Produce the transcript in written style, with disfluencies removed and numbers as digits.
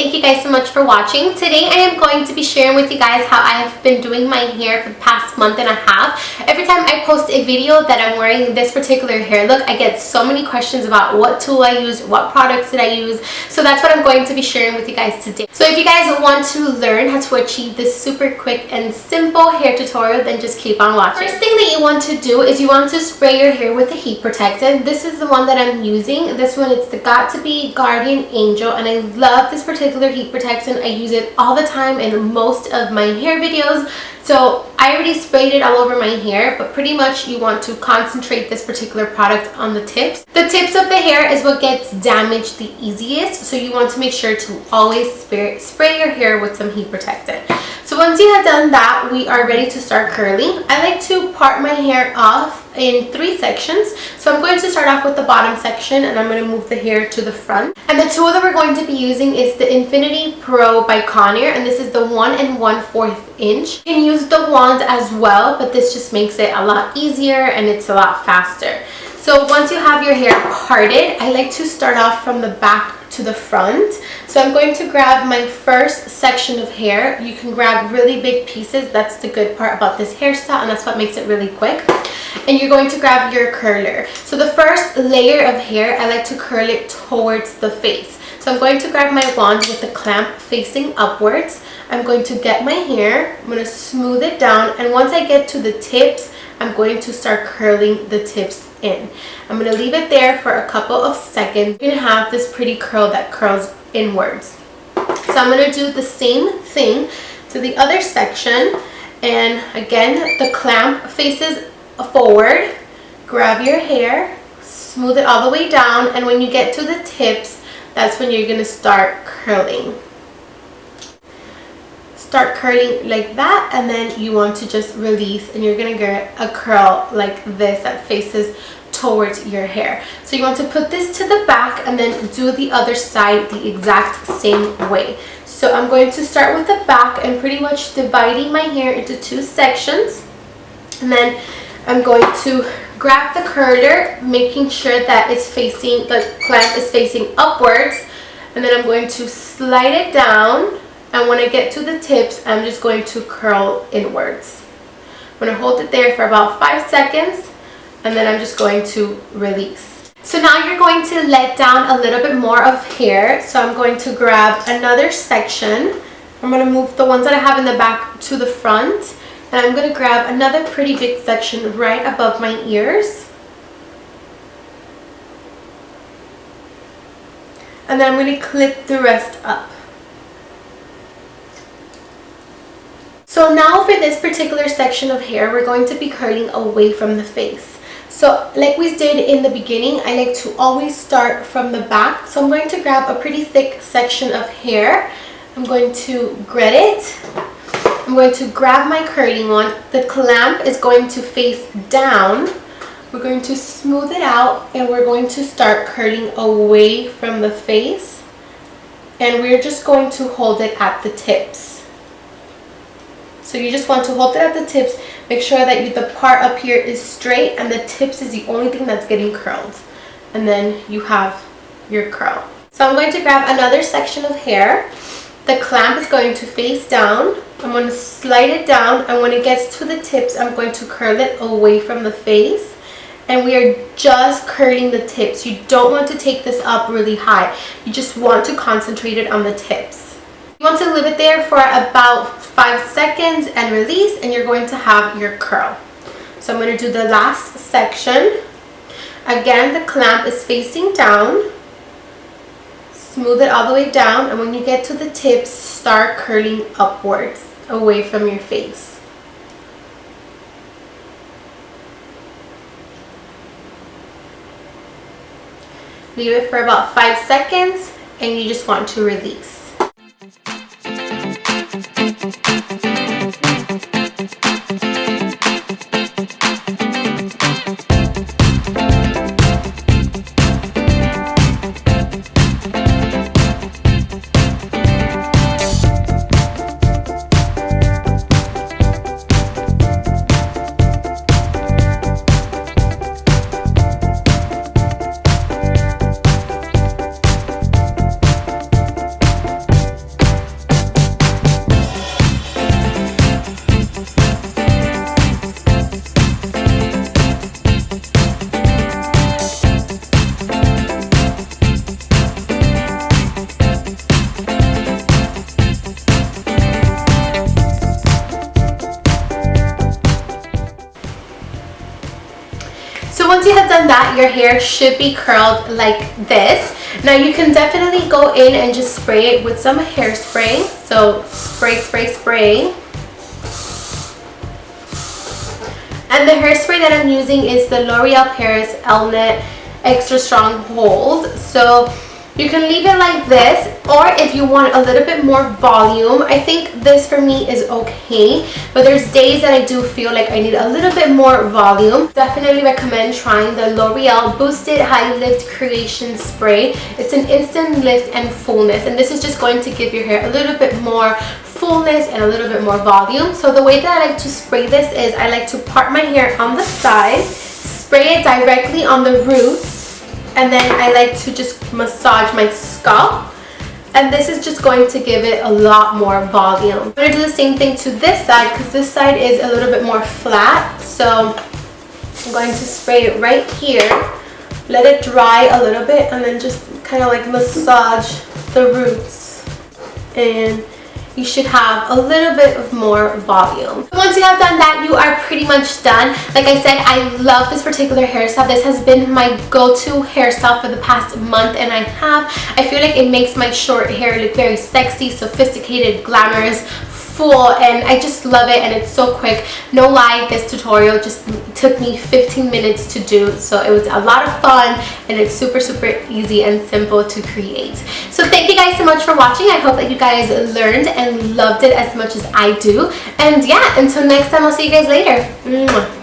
thank you guys so much for watching. Today I am going to be sharing with you guys how I have been doing my hair for the past month and a half. Every time I post a video that I'm wearing this particular hair look, I get so many questions about what tool I use, what products did I use. So that's what I'm going to be sharing with you guys today. So if you guys want to learn how to achieve this super quick and simple hair tutorial, then just keep on watching. First thing that you want to do is you want to spray your hair with a heat protectant. This is the one that I'm using. This one, it's the Got To Be Guardian Angel, and I love this particular heat protectant. I use it all the time in most of my hair videos. So I already sprayed it all over my hair, but pretty much you want to concentrate this particular product on the tips. The tips of the hair is what gets damaged the easiest, so you want to make sure to always spray your hair with some heat protectant. So once you have done that, we are ready to start curling. I like to part my hair off in 3 sections. So I'm going to start off with the bottom section, and I'm going to move the hair to the front. And the tool that we're going to be using is the Infinity Pro by Conair, and this is the 1 1/4 inch. You can use the wand as well, but this just makes it a lot easier and it's a lot faster. So once you have your hair parted, I like to start off from the back to the front. So I'm going to grab my first section of hair. You can grab really big pieces. That's the good part about this hairstyle, and that's what makes it really quick. And you're going to grab your curler. So the first layer of hair, I like to curl it towards the face. So I'm going to grab my wand with the clamp facing upwards. I'm going to get my hair, I'm going to smooth it down, and once I get to the tips, I'm going to start curling the tips in. I'm going to leave it there for a couple of seconds. You're going to have this pretty curl that curls inwards. So I'm going to do the same thing to the other section, and again, the clamp faces forward. Grab your hair, smooth it all the way down, and when you get to the tips, that's when you're going to start curling. Start curling like that, and then you want to just release, and you're going to get a curl like this that faces towards your hair. So you want to put this to the back and then do the other side the exact same way. So I'm going to start with the back and pretty much dividing my hair into 2 sections, and then I'm going to grab the curler, making sure that it's facing, the clamp is facing upwards, and then I'm going to slide it down, and when I get to the tips, I'm just going to curl inwards. I'm going to hold it there for about 5 seconds, and then I'm just going to release. So now you're going to let down a little bit more of hair. So I'm going to grab another section. I'm going to move the ones that I have in the back to the front, and I'm going to grab another pretty big section right above my ears. And then I'm going to clip the rest up. So now for this particular section of hair, we're going to be curling away from the face. So like we did in the beginning, I like to always start from the back. So I'm going to grab a pretty thick section of hair. I'm going to grit it. I'm going to grab my curling one. The clamp is going to face down. We're going to smooth it out, and we're going to start curling away from the face. And we're just going to hold it at the tips. So you just want to hold it at the tips. Make sure that the part up here is straight, and the tips is the only thing that's getting curled. And then you have your curl. So I'm going to grab another section of hair. The clamp is going to face down. I'm going to slide it down, and when it gets to the tips, I'm going to curl it away from the face. And we are just curling the tips. You don't want to take this up really high. You just want to concentrate it on the tips. You want to leave it there for about 5 seconds and release, and you're going to have your curl. So I'm going to do the last section. Again, the clamp is facing down. Smooth it all the way down, and when you get to the tips, start curling upwards away from your face. Leave it for about 5 seconds, and you just want to release. done that, your hair should be curled like this. Now you can definitely go in and just spray it with some hairspray. So spray, spray, spray. And the hairspray that I'm using is the L'Oreal Paris elnett Extra Strong Hold. So you can leave it like this, or if you want a little bit more volume, I think this for me is okay, but there's days that I do feel like I need a little bit more volume. Definitely recommend trying the L'Oreal Boosted High Lift Creation Spray. It's an instant lift and fullness, and this is just going to give your hair a little bit more fullness and a little bit more volume. So the way that I like to spray this is I like to part my hair on the side, spray it directly on the roots, and then I like to just massage my scalp, and this is just going to give it a lot more volume. I'm going to do the same thing to this side because this side is a little bit more flat. So I'm going to spray it right here, let it dry a little bit, and then just kind of like massage the roots, and you should have a little bit of more volume. Once you have done that, you are pretty much done. Like I said, I love this particular hairstyle. This has been my go-to hairstyle for the past month and a half. I feel like it makes my short hair look very sexy, sophisticated, glamorous, full, and I just love it, and it's so quick. No lie, this tutorial just took me 15 minutes to do, so it was a lot of fun, and it's super easy and simple to create. So thank you guys so much for watching. I hope that you guys learned and loved it as much as I do, and yeah, until next time, I'll see you guys later. Mwah.